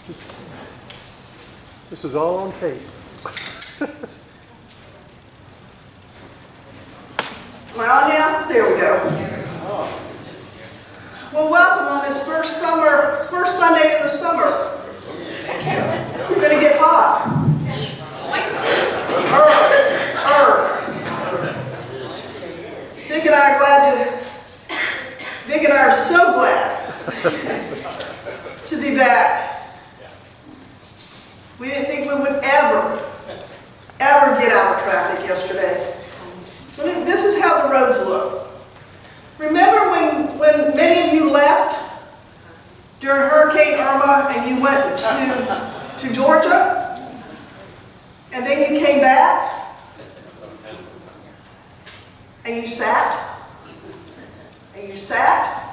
This is all on tape. Am I on now? There we go. Well, welcome on this first Sunday of the summer. We're going to get hot. Vic and I are so glad to be back. We didn't think we would ever get out of traffic yesterday. This is how the roads look. Remember when many of you left during Hurricane Irma and you went to Georgia? And then you came back? And you sat? And you sat?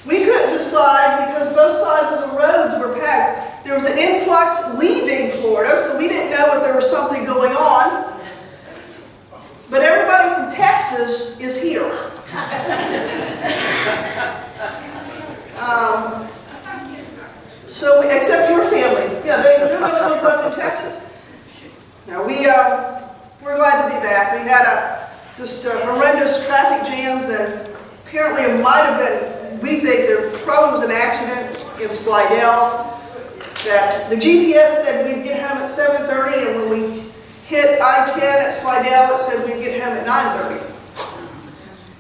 We couldn't decide because both sides of the roads were packed. There was an influx leaving Florida, so we didn't know if there was something going on. But everybody from Texas is here. Except your family. Yeah, they're the only ones left in Texas. Now, we're glad to be back. We had just horrendous traffic jams, and apparently it might have been, we think there probably was an accident in Slidell, that the GPS said we'd get home at 7:30, and when we hit I-10 at Slidell, it said we'd get home at 9:30.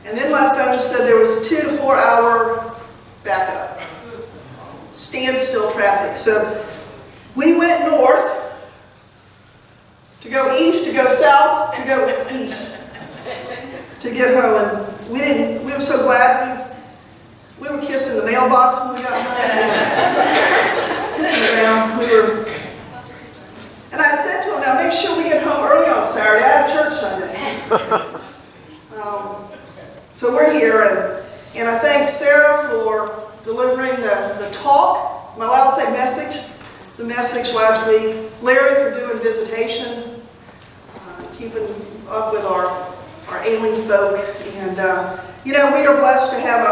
And then my phone said there was 2 to 4 hour backup. Standstill traffic. So we went north to go east, to go south, to go east to get home. And we were so glad. We were kissing the mailbox when we got home. Kissing around. And I said to him, now make sure we get home early on Saturday. I have church Sunday. So we're here, and I thank Sarah for delivering the talk. Am I allowed to say message? The message last week. Larry for doing visitation, keeping up with our ailing folk. And, we are blessed to have I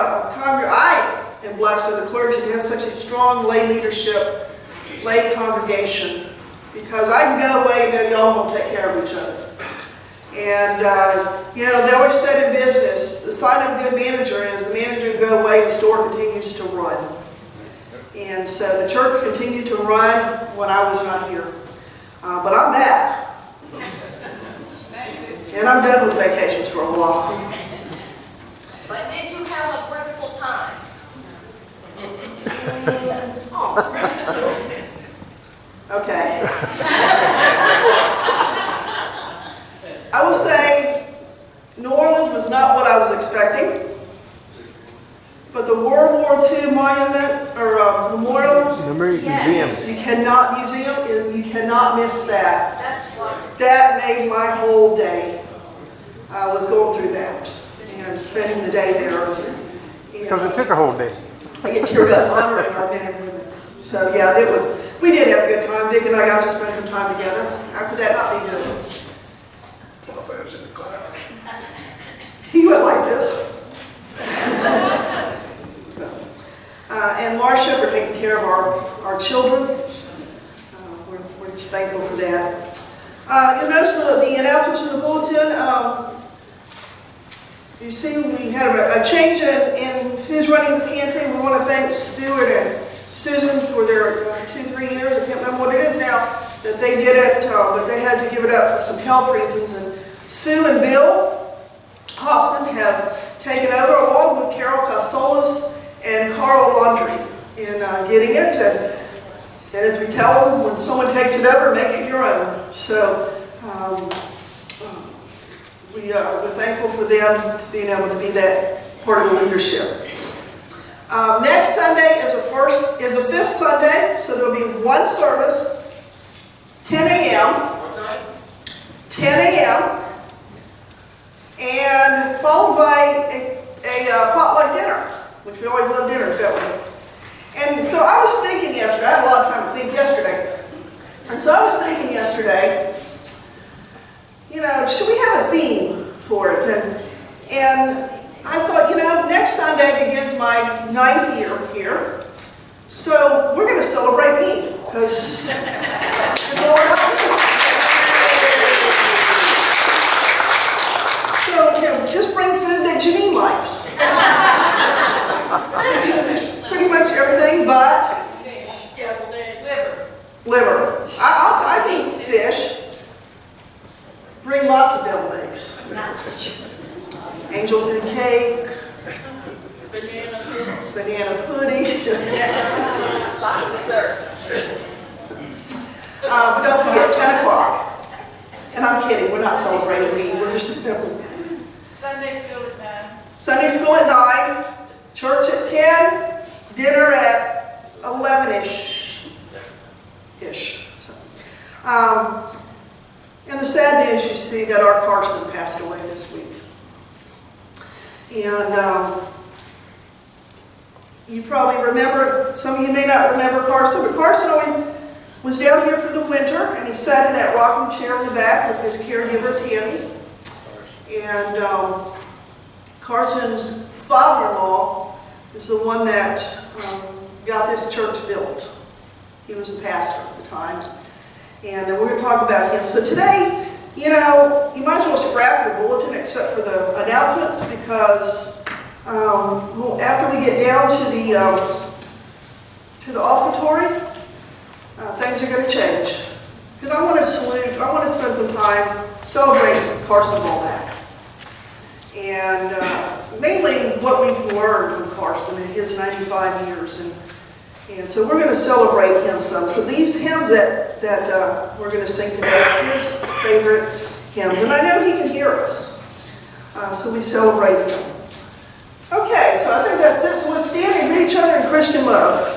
am blessed with a clergy to have such a strong lay leadership, lay congregation. Because I can go away and know y'all won't take care of each other. And, they always said in business, the sign of a good manager is the manager can go away and the store continues to run. And so the church continued to run when I was not here. But I'm back. And I'm done with vacations for a while. But did you have a grateful time? Okay. I will say New Orleans was not what I was expecting, but the World War II monument or memorial, Museum. you cannot miss that. That made my whole day. I was going through that and spending the day there. Because it took a whole day. I get teared up honoring our men and women. So yeah, we did have a good time. Vic and I got to spend some time together. How could that not be good? He went like this. And Marcia for taking care of our children. We're just thankful for that. You'll notice the announcements in the bulletin. You see we had a change in who's running the pantry. We want to thank Stuart and Susan for their 2-3 years. I can't remember what it is now that they did it, but they had to give it up for some health reasons. And Sue and Bill Hobson have taken over along with Carol Casolis and Carl Laundry in getting it. And as we tell them, when someone takes it over, make it your own. So we're thankful for them being able to be that part of the leadership. Next Sunday is the fifth Sunday, so there'll be one service, 10 a.m. 10 a.m. and followed by a potluck dinner, which we always love dinners, don't we? And so I was thinking yesterday, I had a lot of time to think yesterday, and so I was thinking yesterday, should we have a theme for it? And I thought, next Sunday begins my 9th year here, so we're going going to celebrate me, because it's all about me. So, just bring food that Janine likes. Which is pretty much everything but liver. I can eat fish. Bring lots of deviled eggs. Angel food cake. Banana pudding. Lots of desserts. But don't forget, 10 o'clock. And I'm kidding, we're not celebrating me. We're just Sunday school at 9. Sunday school at 9, church at 10, dinner at 11-ish. So, and the sad news, you see that our Carson passed away this week. And you probably remember, some of you may not remember Carson, but Carson always was down here for the winter, and he sat in that rocking chair in the back with his caregiver, Tammy. And Carson's father-in-law is the one that got this church built. He was the pastor at the time. And we're going to talk about him. So today, you might as well scrap your bulletin except for the announcements, because after we get down to the offertory, things are going to change. Because I want to spend some time celebrating Carson Ballback. And mainly what we've learned from Carson in his 95 years. And so we're going to celebrate him some. So these hymns that we're going to sing today are his favorite hymns. And I know he can hear us. So we celebrate him. Okay, so I think that's it. So let's stand and greet each other in Christian love.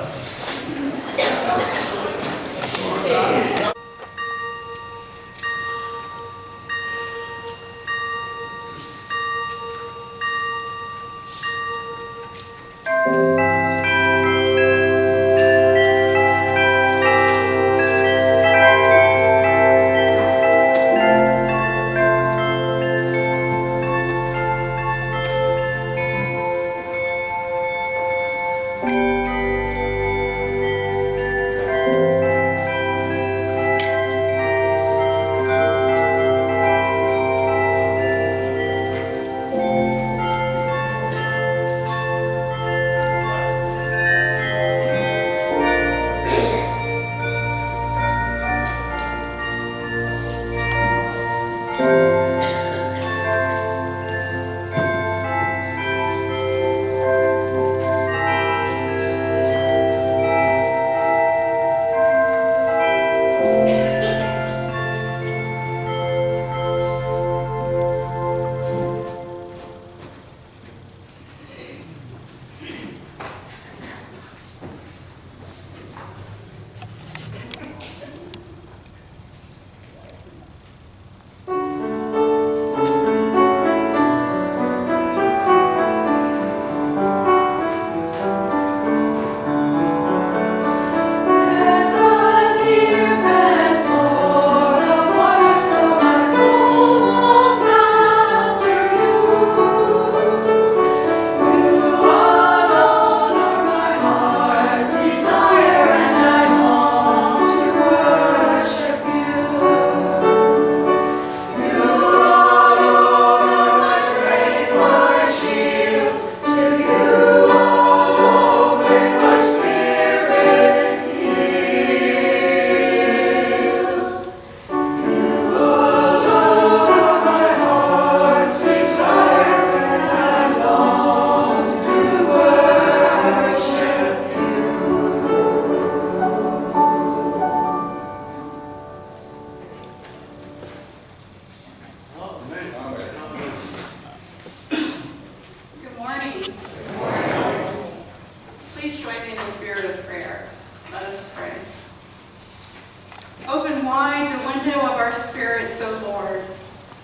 Open wide the window of our spirits, O Lord,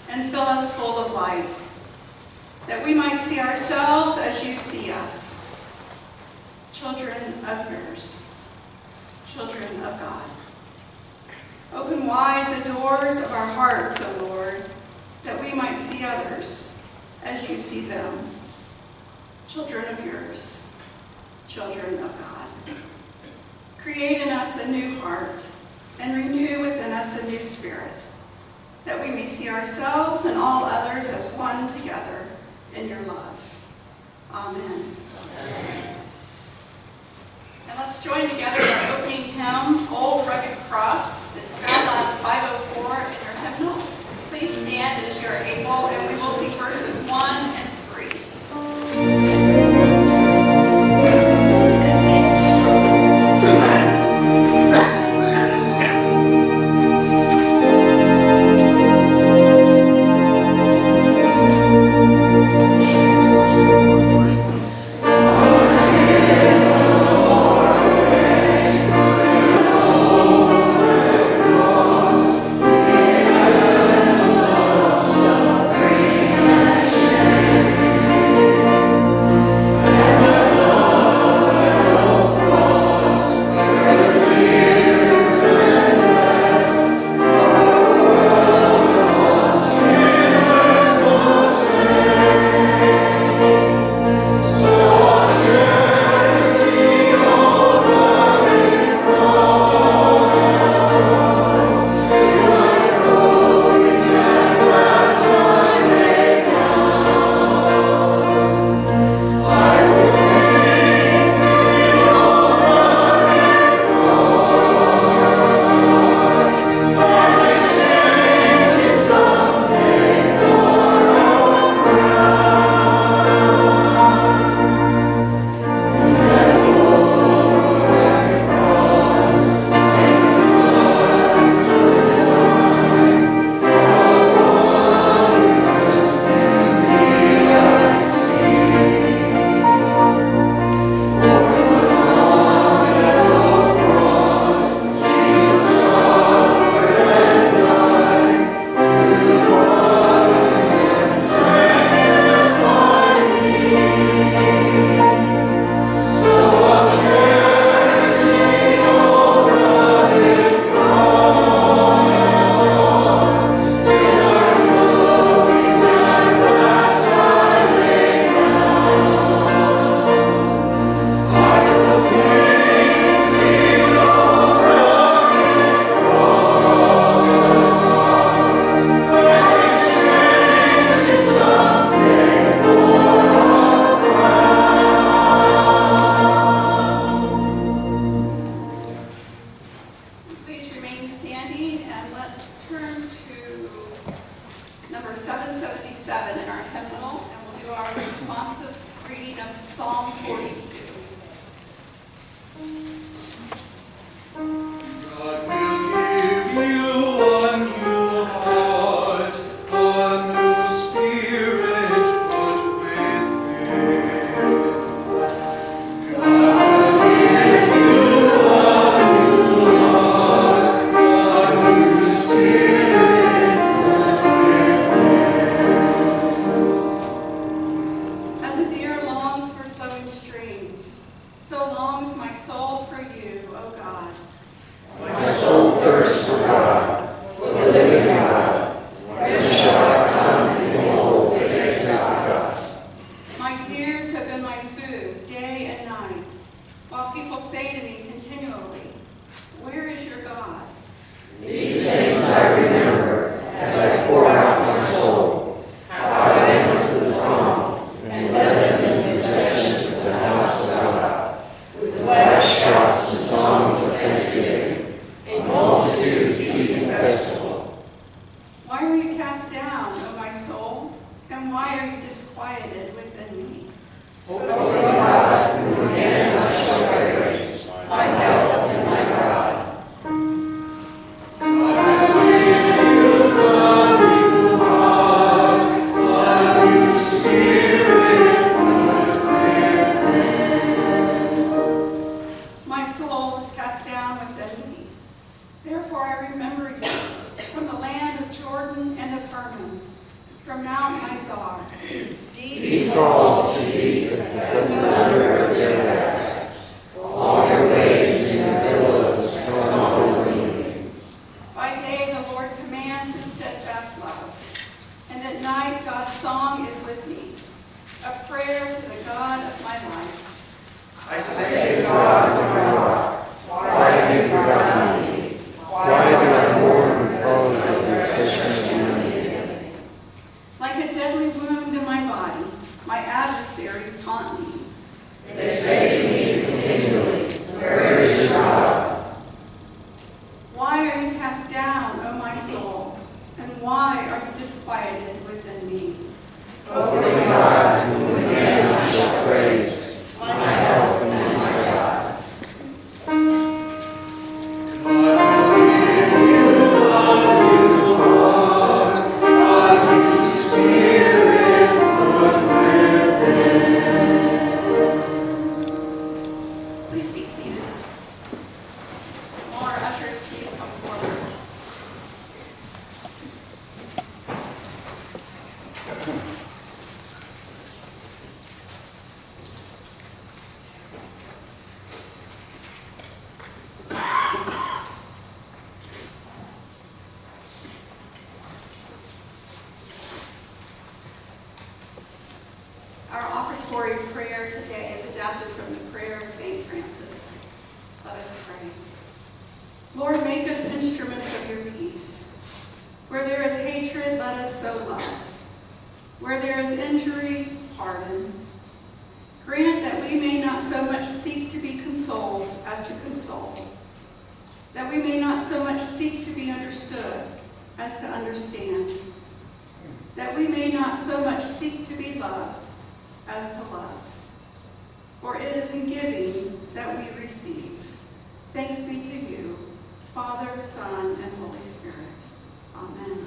and fill us full of light, that we might see ourselves as you see us, children of yours, children of God. Open wide the doors of our hearts, O Lord, that we might see others as you see them, children of yours, children of God. Create in us a new heart and renew within us a new spirit, that we may see ourselves and all others as one together in your love. Amen. And let's join together in our opening hymn, Old Rugged Cross. It's found on 504 in your hymnal. Please stand as you're able, and we will sing verses 1 and 3. Number 777 in our hymnal, and we'll do our responsive reading of Psalm 42. God will give you a new heart, a new spirit put within. God will give you a new heart, a new spirit put within. As a deer longs for flowing streams, so longs my soul for you, O God. My soul thirsts for God, for the living God. When shall I come and behold the face of God? My tears have been my food day and night, while people say to me continually, where is your God? These things I remember as I pour out my soul, how I went unto the throng and led them in procession to the house of God, with glad shouts and songs of thanksgiving, a multitude keeping festival. Why are you cast down, O my soul, and why are you disquieted within me? O God, whom again I shall praise, my help and my God. My soul is cast down within me. Therefore I remember you from the land of Jordan and of Hermon, from Mount Mizar. Deep calls to deep, and the thunder of their wrath. All your waves and your billows come over me. By day the Lord commands his steadfast love, and at night God's song is with me, a prayer to the God of my life. I say, God, my rock, why prayer today is adapted from the prayer of St. Francis. Let us pray. Lord, make us instruments of your peace. Where there is hatred, let us sow love. Where there is injury, pardon. Grant that we may not so much seek to be consoled as to console. That we may not so much seek to be understood as to understand. That we may not so much seek to be loved as to love. For it is in giving that we receive. Thanks be to you, Father, Son, and Holy Spirit. Amen.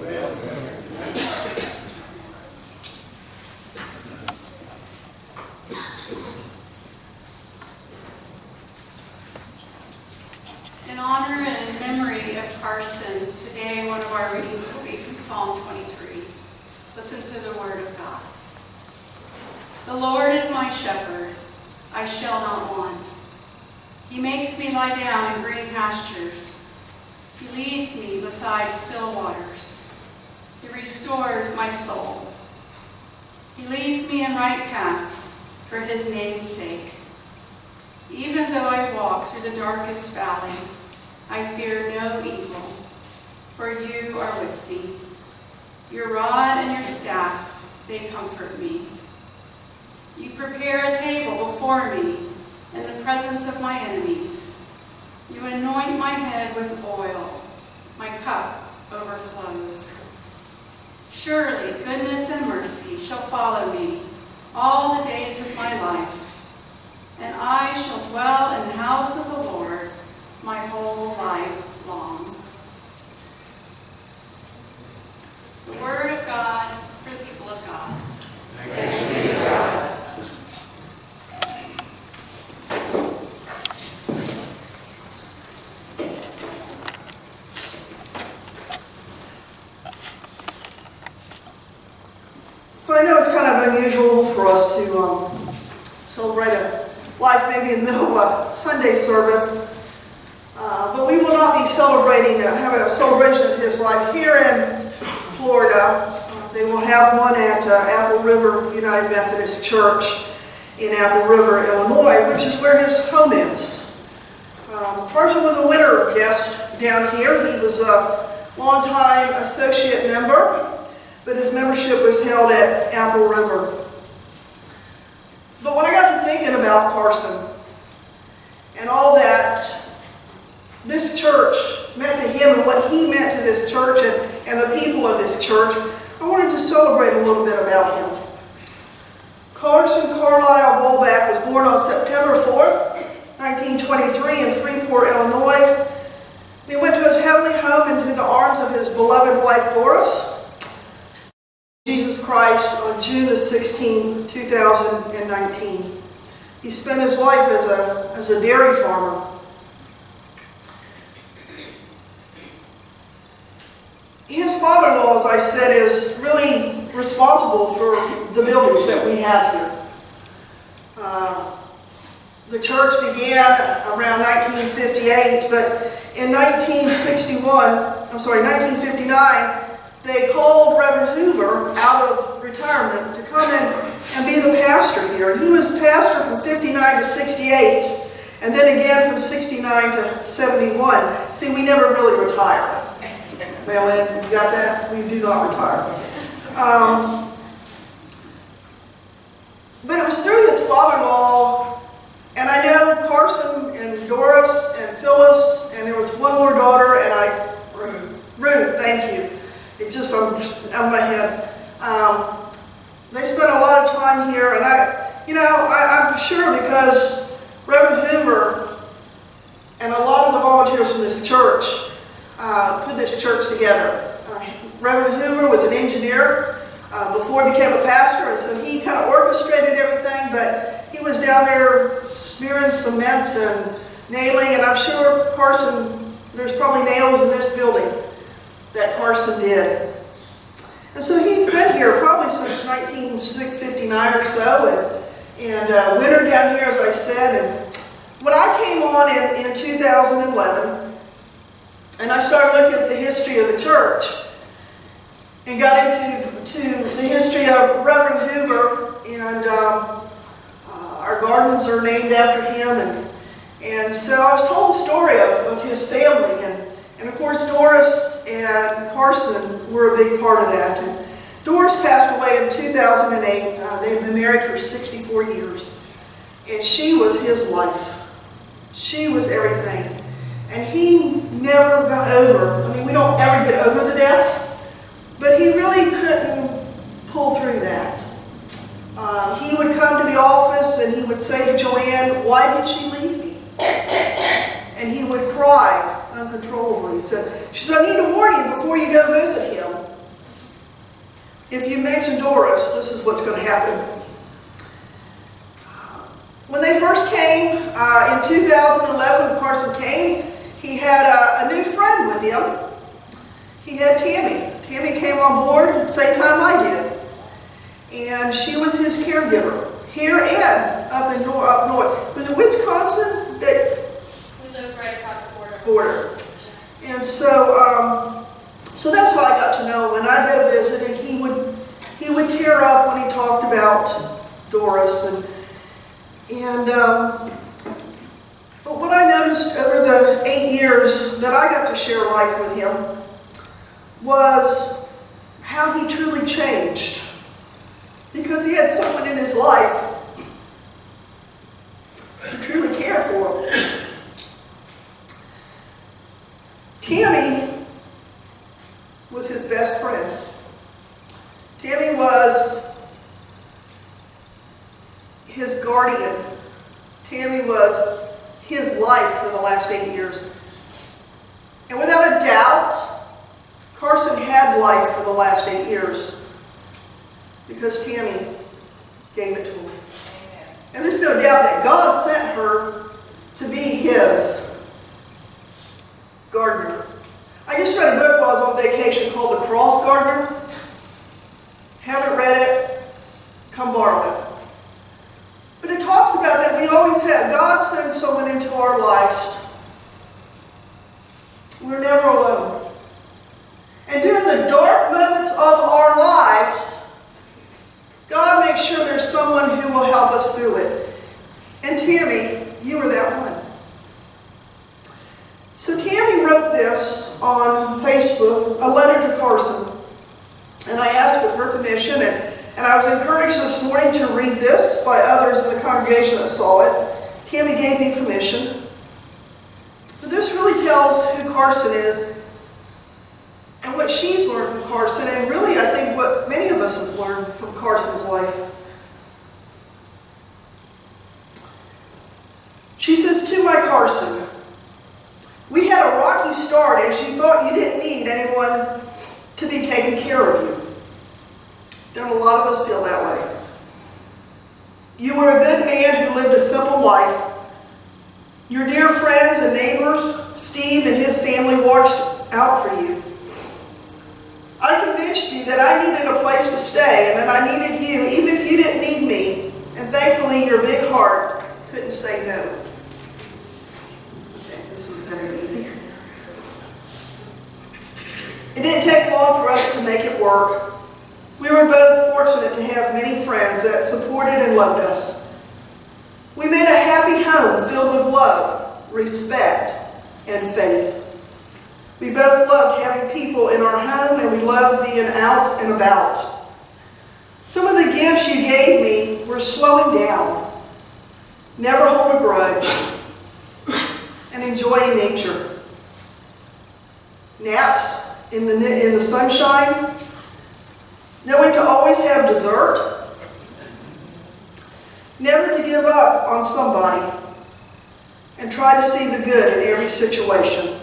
In honor and in memory of Carson, today one of our readings will be from Psalm 23. Listen to the word of God. The Lord is my shepherd, I shall not want. He makes me lie down in green pastures. He leads me beside still waters. He restores my soul. He leads me in right paths for his name's sake. Even though I walk through the darkest valley, I fear no evil, for you are with me. Your rod and your staff, they comfort me. You prepare a table before me in the presence of my enemies. You anoint my head with oil. My cup overflows. Surely goodness and mercy shall follow me all the days of my life, and I shall dwell in the house of the Lord my whole life long. The word of God for the people of God. Thanks be to God. So I know it's kind of unusual for us to celebrate a life maybe in the middle of a Sunday service, but we will not be celebrating, having a celebration of his life here in Florida. They will have one at Apple River United Methodist Church in Apple River, Illinois, which is where his home is. Carson was a winter guest down here. He was a longtime associate member, but his membership was held at Apple River. But when I got to thinking about Carson and all that this church meant to him and what he meant to this church and the people of this church, I wanted to celebrate a little bit about him. Carson Carlisle Bolback was born on September 4th, 1923 in Freeport, Illinois. And he went to his heavenly home into the arms of his beloved wife, Doris, Jesus Christ, on June the 16th, 2019. He spent his life as a dairy farmer. His father-in-law, as I said, is really responsible for the buildings that we have here. The church began around 1958, but in 1959, they called Reverend Hoover out of retirement to come in and be the pastor here. And he was pastor from 59 to 68, and then again from 69 to 71. See, we never really retire. Maylin, you got that? We do not retire. But it was through his father-in-law, and I know Carson and Doris and Phyllis, and there was one more daughter, and Ruth, thank you. It just out of my head. They spent a lot of time here, and I'm sure because Reverend Hoover and a lot of the volunteers from this church put this church together. Reverend Hoover was an engineer before he became a pastor, and so he kind of orchestrated everything, but he was down there smearing cement and nailing, and I'm sure Carson, there's probably nails in this building that Carson did. And so he's been here probably since 1959 or so, and wintered down here, as I said. And when I came on in 2011, and I started looking at the history of the church, and got into the history of Reverend Hoover, and our gardens are named after him, and so I was told the story of his family, and of course Doris and Carson were a big part of that. And Doris passed away in 2008. They had been married for 64 years, and she was his life. She was everything, and he never got over. I mean, we don't ever get over the death, but he really couldn't pull through that. He would come to the office and he would say to Joanne, "Why did she leave me?" And he would cry uncontrollably. She said, "I need to warn you before you go visit him. if you mention Doris, this is what's going to happen. When they first came, in 2011, when Carson came, he had a new friend with him. He had Tammy. Tammy came on board same time I did. And she was his caregiver, here and up north. Was it Wisconsin? We live right across the Border. And so, so that's how I got to know him. And I'd go visit, and he would tear up when he talked about Doris. But what I noticed over the 8 years that I got to share life with him was how he truly changed. Because he had someone in his life who truly cared for him. Tammy was his best friend. Tammy was his guardian. Tammy was his life for the last 8 years. And without a doubt, Carson had life for the last 8 years because Tammy gave it to him. And there's no doubt that God sent her to be his gardener. I just read a book while I was on vacation called The Cross Gardener. Haven't read it, come borrow it. But it talks about that we always have, God sends someone into our lives. We're never alone. And during the dark moments of our lives, God makes sure there's someone who will help us through it. And Tammy, you were that one. So Tammy wrote this on Facebook, a letter to Carson. And I asked with her permission, and I was encouraged this morning to read this by others in the congregation that saw it. Tammy gave me permission. But this really tells who Carson is and what she's learned from Carson, and really I think what many of us have learned from Carson's life. She says, "To my Carson, we had a rocky start as you thought you didn't need anyone to be taking care of you. Don't a lot of us feel that way? You were a good man who lived a simple life. Your dear friends and neighbors, Steve and his family, watched out for you. I convinced you that I needed a place to stay and that I needed you even if you didn't need me. And thankfully your big heart couldn't say no." Okay, this is very easy. "It didn't take long for us to make it work. We were both fortunate to have many friends that supported and loved us. We made a happy home filled with love, respect, and faith. We both loved having people in our home, and we loved being out and about. Some of the gifts you gave me were slowing down, never hold a grudge, and enjoying nature. Naps in the sunshine, knowing to always have dessert, never to give up on somebody, and try to see the good in every situation.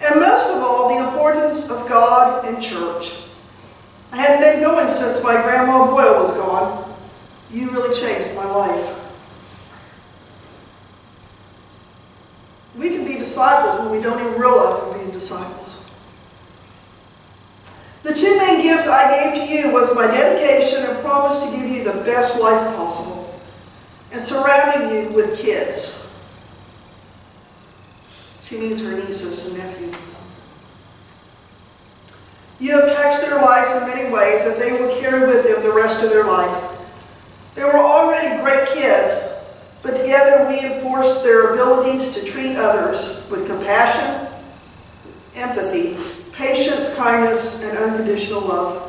And most of all, the importance of God and church. I hadn't been going since my grandma Boyle was gone. You really changed my life." We can be disciples when we don't even realize we're being disciples. "The two main gifts I gave to you was my dedication and promise to give you the best life possible, and surrounding you with kids." She means her nieces and nephew. "You have touched their lives in many ways that they will carry with them the rest of their life. They were already great kids, but together we enforced their abilities to treat others with compassion, empathy, patience, kindness, and unconditional love.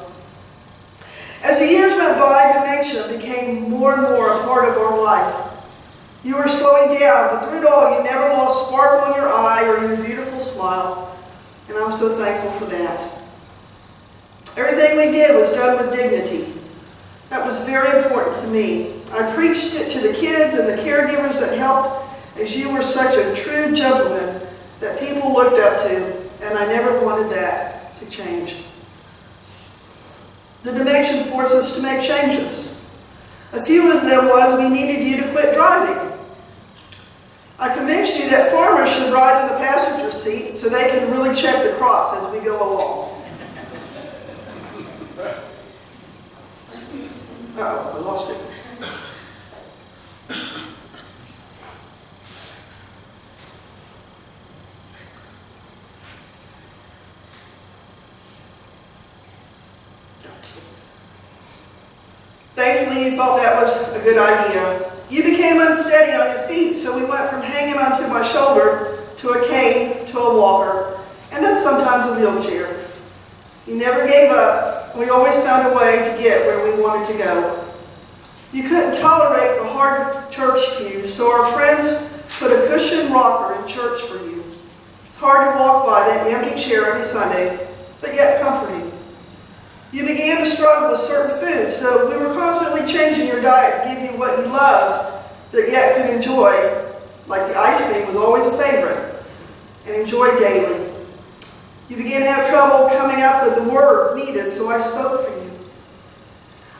As the years went by, dementia became more and more a part of our life. You were slowing down, but through it all, you never lost sparkle in your eye or your beautiful smile, and I'm so thankful for that. Everything we did was done with dignity. That was very important to me. I preached it to the kids and the caregivers that helped, as you were such a true gentleman that people looked up to, and I never wanted that to change." The dimension forced us to make changes. A few of them was we needed you to quit driving. I convinced you that farmers should ride in the passenger seat so they can really check the crops as we go along. Uh-oh, I lost it. Thankfully, you thought that was a good idea. You became unsteady on your feet, so we went from hanging onto my shoulder to a cane to a walker, and then sometimes a wheelchair. You never gave up. We always found a way to get where we wanted to go. You couldn't tolerate the hard church pews, so our friends put a cushioned rocker in church for you. It's hard to walk by that empty chair every Sunday, but yet comforting. You began to struggle with certain foods, so we were constantly changing your diet to give you what you loved, but yet could enjoy, like the ice cream was always a favorite, and enjoy daily. You began to have trouble coming up with the words needed, so I spoke for you.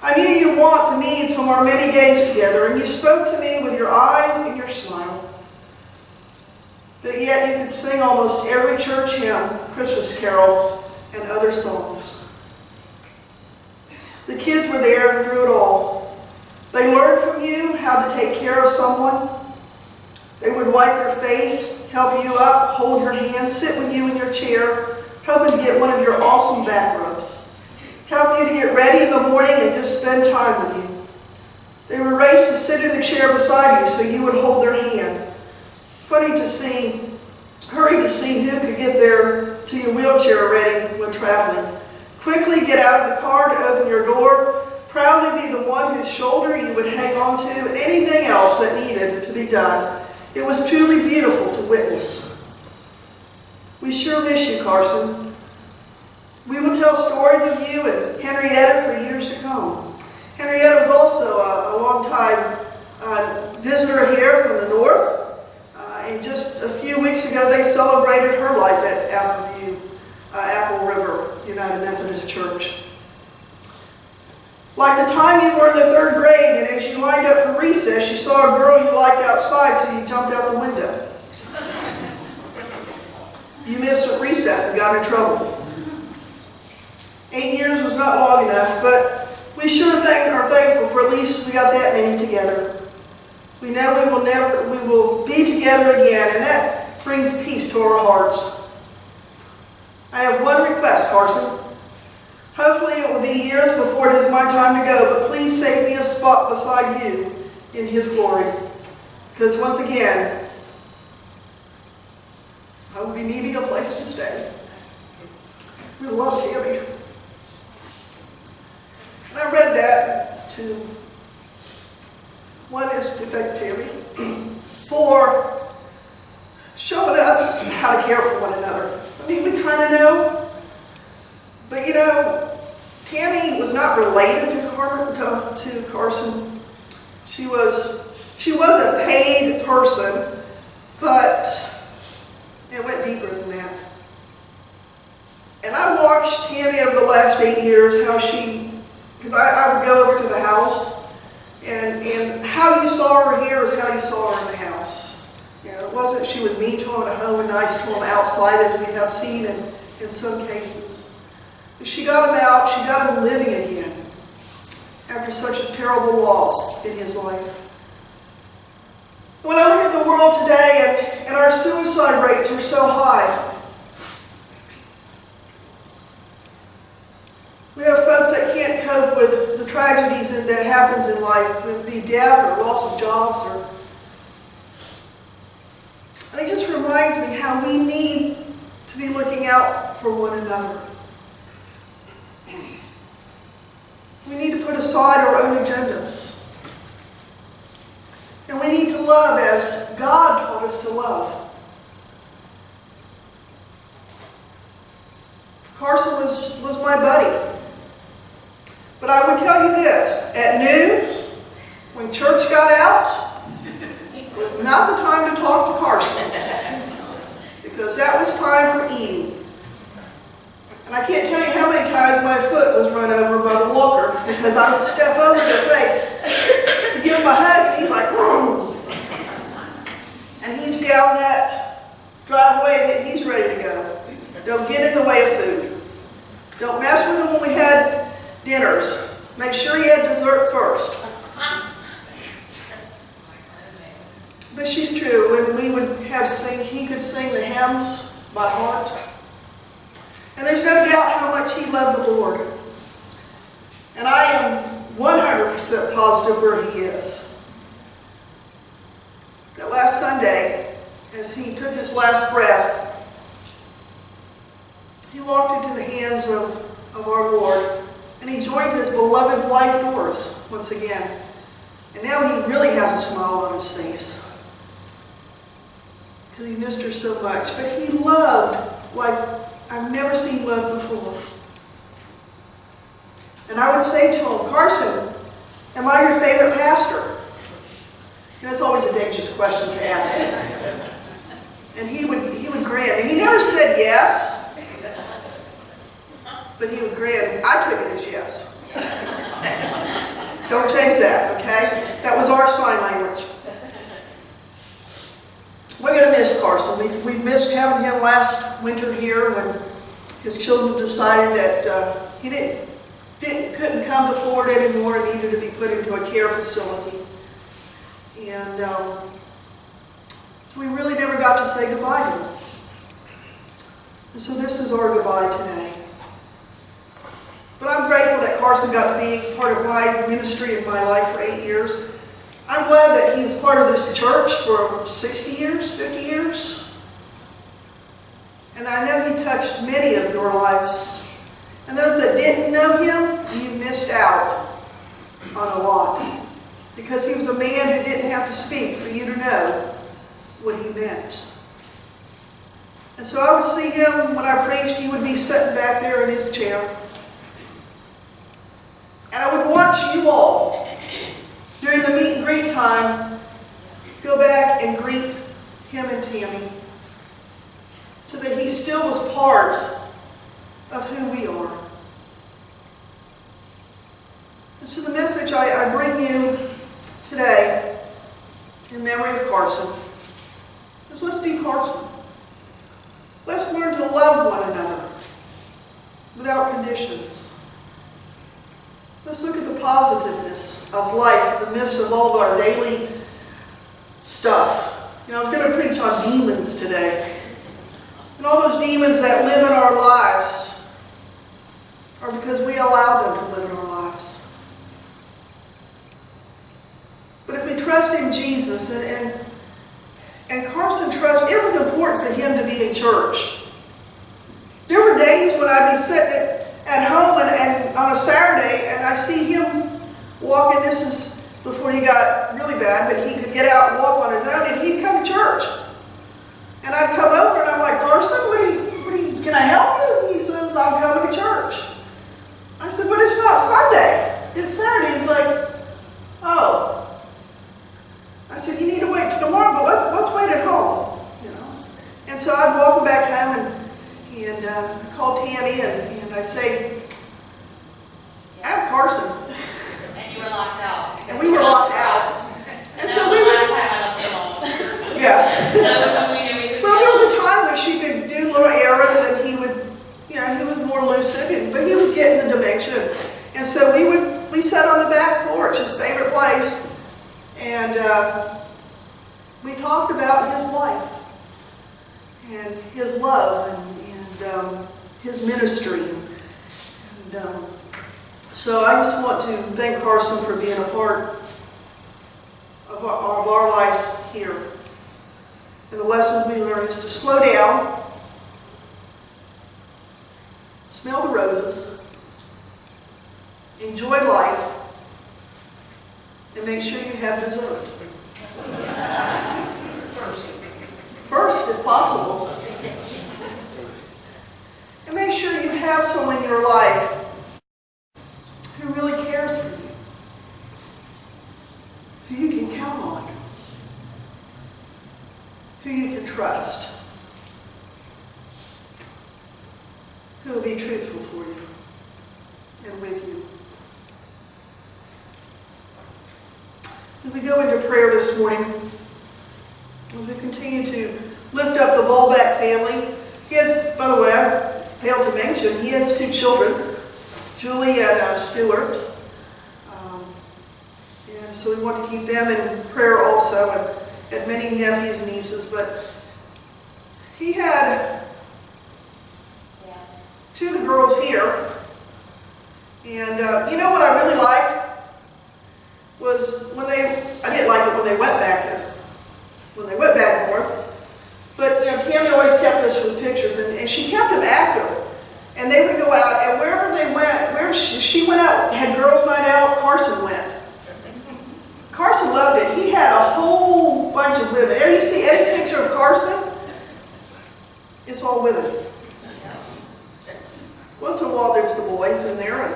I knew your wants and needs from our many days together, and you spoke to me with your eyes and your smile. But yet you could sing almost every church hymn, Christmas carol, and other songs. The kids were there through it all. They learned from you how to take care of someone. They would wipe your face, help you up, hold your hand, sit with you in your chair, helping to get one of your awesome back rubs, help you to get ready in the morning and just spend time with you. They were raised to sit in the chair beside you so you would hold their hand. Funny to see, hurry to see who could get there to your wheelchair ready when traveling. Quickly get out of the car to open your door, proudly be the one whose shoulder you would hang on to, and anything else that needed to be done. It was truly beautiful to witness. We sure miss you, Carson. We will tell stories of you and Henrietta for years to come. Henrietta was also a long-time visitor here from the north. And just a few weeks ago, they celebrated her life at Apple River United Methodist Church. Like the time you were in the 3rd grade, and as you lined up for recess, you saw a girl you liked outside, so you jumped out the window. You missed recess and got in trouble. 8 years was not long enough, but we sure are thankful for at least we got that many together. We know we will be together again, and that brings peace to our hearts. I have one request, Carson. Hopefully it will be years before it is my time to go, but please save me a spot beside you in His glory. Because once again, I will be needing a place to stay. We love Tammy. And I read that to one is to thank Tammy for showing us how to care for one another. I mean, we kind of know, but you know, Tammy was not related to Carson. She was a paid person, but it went deeper than that. And I watched Tammy over the last 8 years, how because I would go over to the house, and how you saw her here is how you saw her in the house. You know, it wasn't she was mean to him at home and nice to him outside, as we have seen in some cases. But she got him out, she got him living again after such a terrible loss in his life. When I look at the world today, and our suicide rates are so high, we have folks that can't cope with the tragedies that happens in life, whether it be death or loss of jobs. And it just reminds me how we need to be looking out for one another. We need to put aside our own agendas. And we need to love as God taught us to love. Carson was my buddy. But I would tell you this, at noon, when church got out, was not the time to talk to Carson, because that was time for eating. And I can't tell you how many times my foot was run over by the because I would step over to give him a hug, and he's like, "Whoa." And he's down that driveway, and he's ready to go. Don't get in the way of food. Don't mess with him when we had dinners. Make sure you had dessert first. But she's true. When we would he could sing the hymns by heart. And there's no doubt how much he loved the Lord. And I am 100% positive where he is. That last Sunday, as he took his last breath, he walked into the hands of our Lord, and he joined his beloved wife Doris once again. And now he really has a smile on his face, because he missed her so much. But he loved like I've never seen love before. And I would say to him, "Carson, am I your favorite pastor?" And that's always a dangerous question to ask him. And he would grin. And he never said yes, but he would grin. I took it as yes. Don't change that, okay? That was our sign language. We're going to miss Carson. We've missed having him last winter here when his children decided that he couldn't come to Florida anymore and needed to be put into a care facility. And so we really never got to say goodbye to him. And so this is our goodbye today. But I'm grateful that Carson got to be part of my ministry in my life for 8 years. I'm glad that he was part of this church for 60 years, 50 years. And I know he touched many of your lives. And those that didn't know him, you missed out on a lot. Because he was a man who didn't have to speak for you to know what he meant. And so I would see him when I preached, he would be sitting back there in his chair. And I would watch you all, during the meet and greet time, go back and greet him and Tammy, so that he still was part of who we are. And so the message I bring you today, in memory of Carson, is let's be Carson. Let's learn to love one another without conditions. Let's look at the positiveness of life in the midst of all of our daily stuff. You know, I was going to preach on demons today. And all those demons that live in our lives are because we allow them to live in our lives. But if we trust in Jesus, and Carson trust, it was important for him to be in church. There were days when I'd be sitting at home and on a Saturday, and I see him walking. This is before he got really bad, but he could get out and walk on his own, and he'd come to church. And I'd come over, and I'm like, "Carson, can I help you?" He says, "I'm coming to church." I said, "But it's not Sunday. It's Saturday." He's like, "Oh." I said, "You need to wait till tomorrow, but let's wait at home." You know. And so I'd walk him back home and call Tammy, and I'd say, "I have Carson." And you were locked out. And we were locked out. And so we would. Last time I left him home. Yes. That was when we knew we could. Well, there was a time when she could do little errands, and he would, he was more lucid, but he was getting the dementia. And so we sat on the back porch, his favorite place, and we talked about his life and his love and his ministry. And so I just want to thank Carson for being a part of our lives here. And the lessons we learn is to slow down, smell the roses, enjoy life, and make sure you have dessert. First, if possible. And make sure you have someone in your life who really cares for you, who you can count on, who you can trust, who will be truthful for you and with you. As we go into prayer this morning, as we continue to lift up the Fbumc family, he has, by the way, I failed to mention, he has 2 children, Julie and Stuart. And so we want to keep them in prayer also, and many nephews and nieces. But he had 2 of the girls here. And you know what I really liked? Was when I didn't like it when they went back north. But you know, Tammy always kept us with pictures, and she kept them active. And they would go out, and wherever they went, wherever she went out, had girls' night out, Carson went. Carson loved it. He had a whole bunch of women. If you see any picture of Carson, it's all women. Once in a while, there's the boys in there. And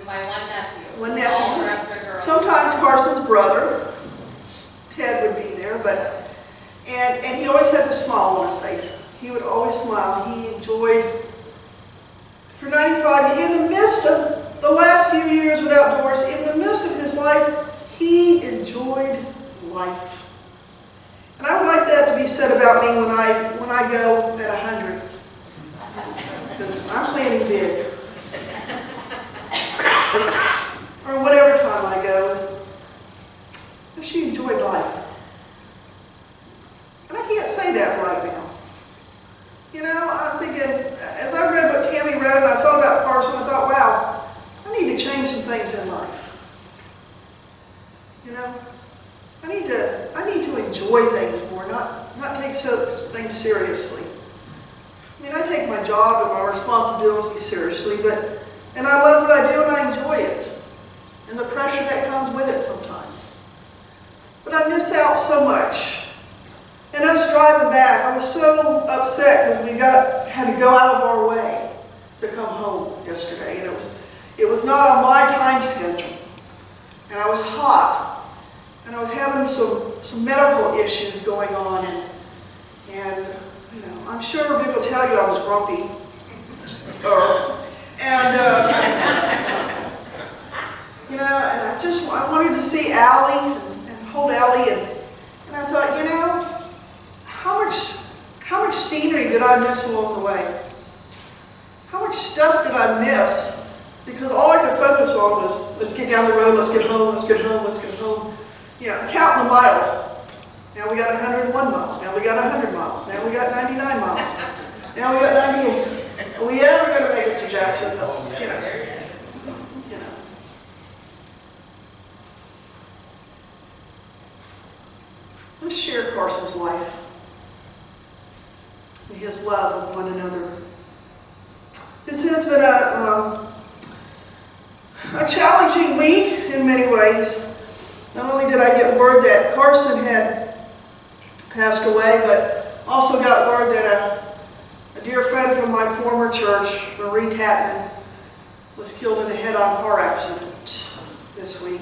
My one nephew. One nephew. All the rest are girls. sometimes Carson's brother, Ted, would be there, and he always had the smile on his face. He would always smile. He enjoyed, for 95, in the midst of the last few years without Doris, in the midst of his life, he enjoyed life. And I would like that to be said about me when I go at 100. Because I'm planning big. Or whatever time I go, she enjoyed life. And I can't say that right now. You know, I'm thinking, as I read what Tammy wrote and I thought about Carson, I thought, wow, I need to change some things in life. You know, I need to enjoy things more, not take things seriously. I mean, I take my job and my responsibilities seriously, and I love what I do and I enjoy it. And the pressure that comes with it sometimes. But I miss out so much. And us driving back, I was so upset because we had to go out of our way to come home yesterday. And it was not on my time schedule. And I was hot. And I was having some medical issues going on. And you know, I'm sure Vic will tell you I was grumpy. You know, and I wanted to see Allie and hold Allie, and I thought, you know, how much scenery did I miss along the way? How much stuff did I miss? Because all I could focus on was, let's get down the road, let's get home, let's get home, let's get home. You know, counting the miles. Now we got 101 miles. Now we got 100 miles. Now we got 99 miles. Now we got 98. Are we ever going to make it to Jacksonville? You know. Let's share Carson's life and his love of one another. This has been a challenging week in many ways. Not only did I get word that Carson had passed away, but also got word that a dear friend from my former church, Marie Tatman, was killed in a head-on car accident this week.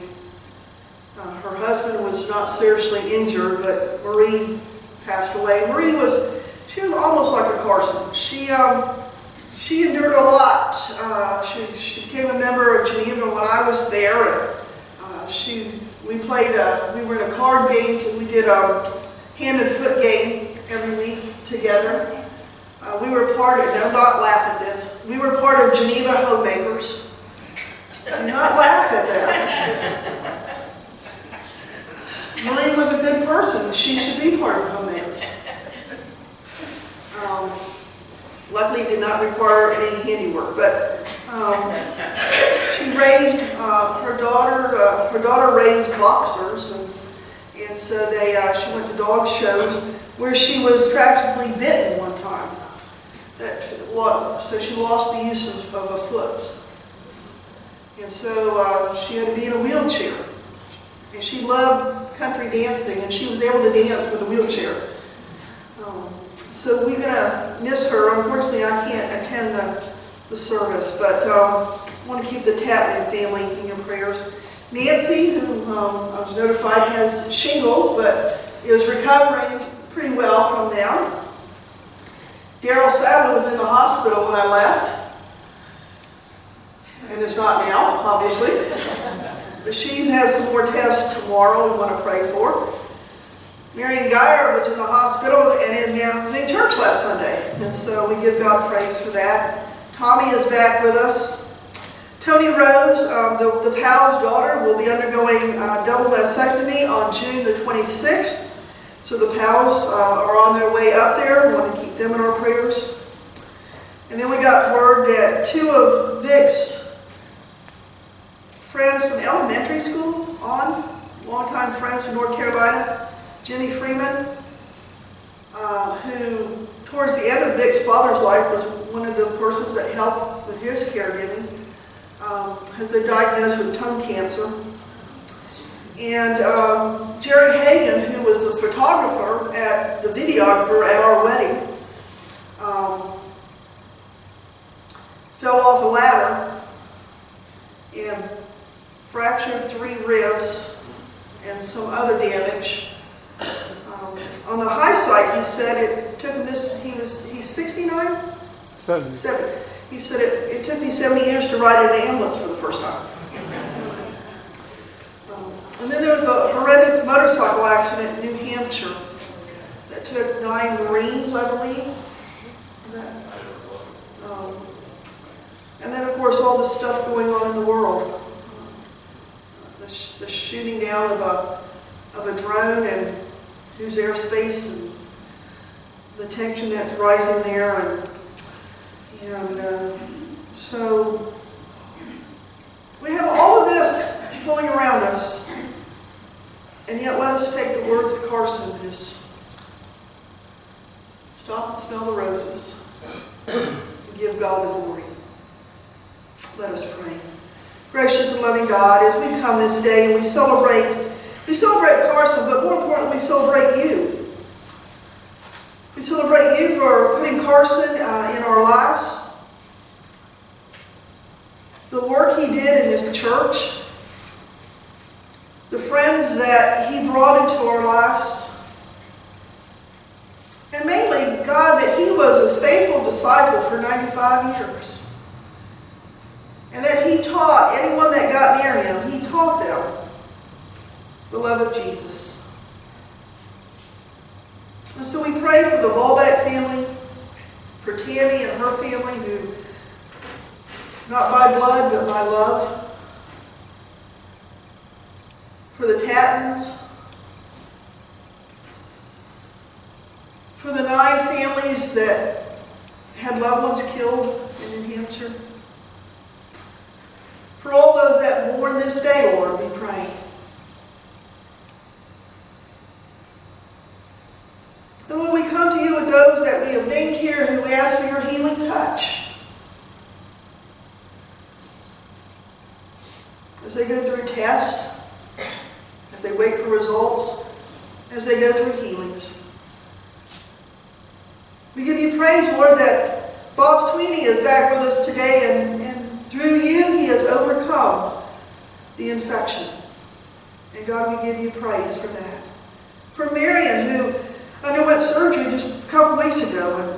Her husband was not seriously injured, but Marie passed away. Marie was almost like a Carson. She endured a lot. She became a member of Geneva when I was there. We were in a card game. We did a hand and foot game every week together. We were part of, do not laugh at this, we were part of Geneva Homemakers. Do not laugh at that. Marie was a good person. She should be part of Homemakers. Luckily, it did not require any handiwork, but she raised her daughter. Her daughter raised boxers, and so she went to dog shows where she was tragically bitten one time. So she lost the use of a foot, and so she had to be in a wheelchair. And she loved country dancing, and she was able to dance with a wheelchair. So we're going to miss her. Unfortunately, I can't attend the service, but I want to keep the Tatman family in your prayers. Nancy, who I was notified has shingles, but is recovering pretty well from them. Daryl Sadler was in the hospital when I left, and is not now, obviously. But she has some more tests tomorrow we want to pray for. Marion Geyer was in the hospital and was in church last Sunday. And so we give God praise for that. Tommy is back with us. Tony Rose, the Powell's daughter, will be undergoing double mastectomy on June the 26th. So the Powells are on their way up there. We want to keep them in our prayers. And then we got word that two of Vic's friends from elementary school longtime friends from North Carolina, Jimmy Freeman, who towards the end of Vic's father's life was one of the persons that helped with his caregiving, has been diagnosed with tongue cancer. And Jerry Hagan, who was the photographer, the videographer at our wedding, fell off a ladder and fractured 3 ribs and some other damage. On the high side, he said it took him he's 69? 70. He said it took me 70 years to ride in an ambulance for the first time. And then there was a horrendous motorcycle accident in New Hampshire that took 9 Marines, I believe. And then, of course, all the stuff going on in the world. The shooting down of a drone and whose airspace and the tension that's rising there. And so we have all of this flowing around us. And yet let us take the words of Carson, who's stop and smell the roses and give God the glory. Let us pray. Gracious and loving God, as we come this day and we celebrate Carson, but more importantly, we celebrate you. We celebrate you for putting Carson in our lives. The work he did in this church. The friends that he brought into our lives. And mainly, God, that he was a faithful disciple for 95 years. And that he taught anyone that got near him, he taught them the love of Jesus. And so we pray for the Fbumc family, for Tammy and her family, who, not by blood, but by love. For the Tattons, for the 9 families that had loved ones killed in New Hampshire. For all those that mourn this day, Lord, we pray. And when we come to you with those that we have named here, who we ask for your healing touch, as they go through tests, as they wait for results, as they go through healings. We give you praise, Lord, that Bob Sweeney is back with us today, and through you, he has overcome the infection. And God, we give you praise for that. For Marion, who underwent surgery just a couple weeks ago, and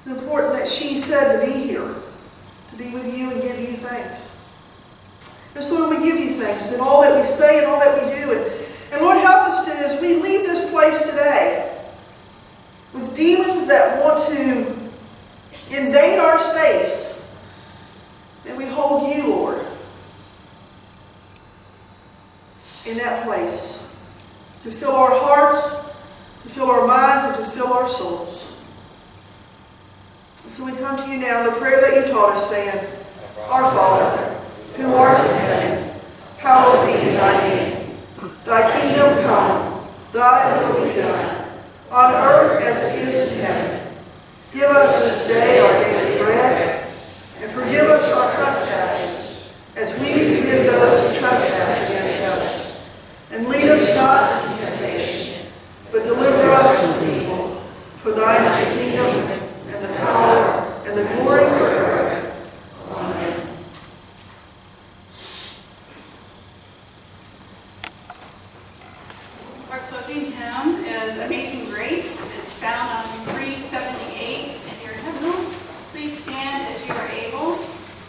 it's important that she said to be here, to be with you and give you thanks. And so, Lord, we give you thanks in all that we say and all that we do. And Lord, help us to, as we leave this place today, with demons that want to invade our space, and we hold you, Lord, in that place, to fill our hearts, to fill our minds, and to fill our souls. And so we come to you now in the prayer that you taught us, saying, Our Father, who art in heaven, hallowed be thy name. Thy kingdom come, thy will be done, on earth as it is in heaven. Give us this day our daily bread, and forgive us our trespasses, as we forgive those who trespass against us. And lead us not into temptation, but deliver us from evil. For thine is the kingdom, and the power, and the glory forever. Amen. Our closing hymn is Amazing Grace. It's found on 378 in your hymnal. Please stand as you are able,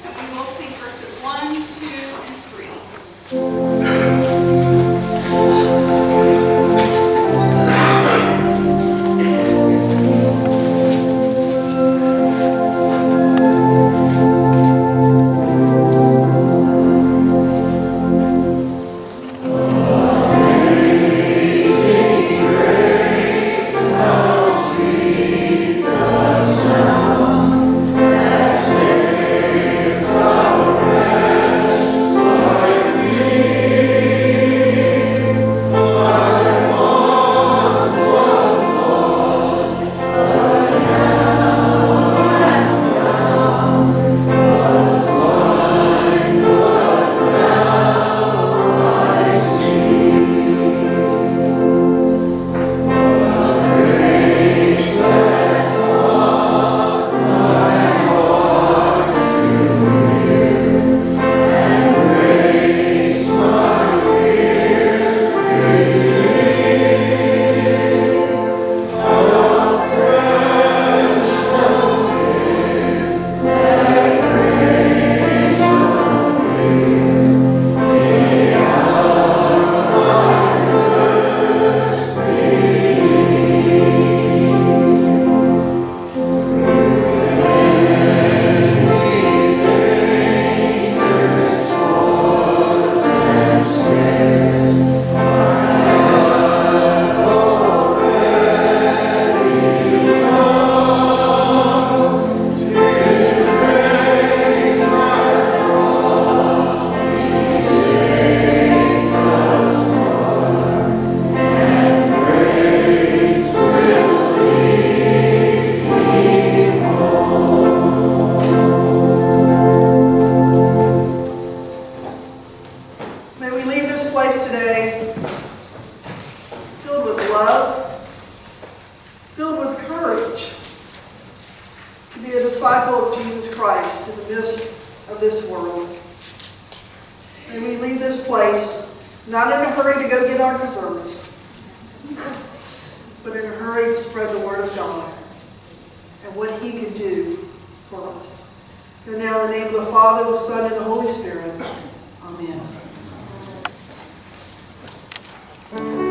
and we will sing verses 1, 2, and 3. this place, not in a hurry to go get our desserts, but in a hurry to spread the word of God and what he can do for us. And now in the name of the Father, the Son, and the Holy Spirit. Amen.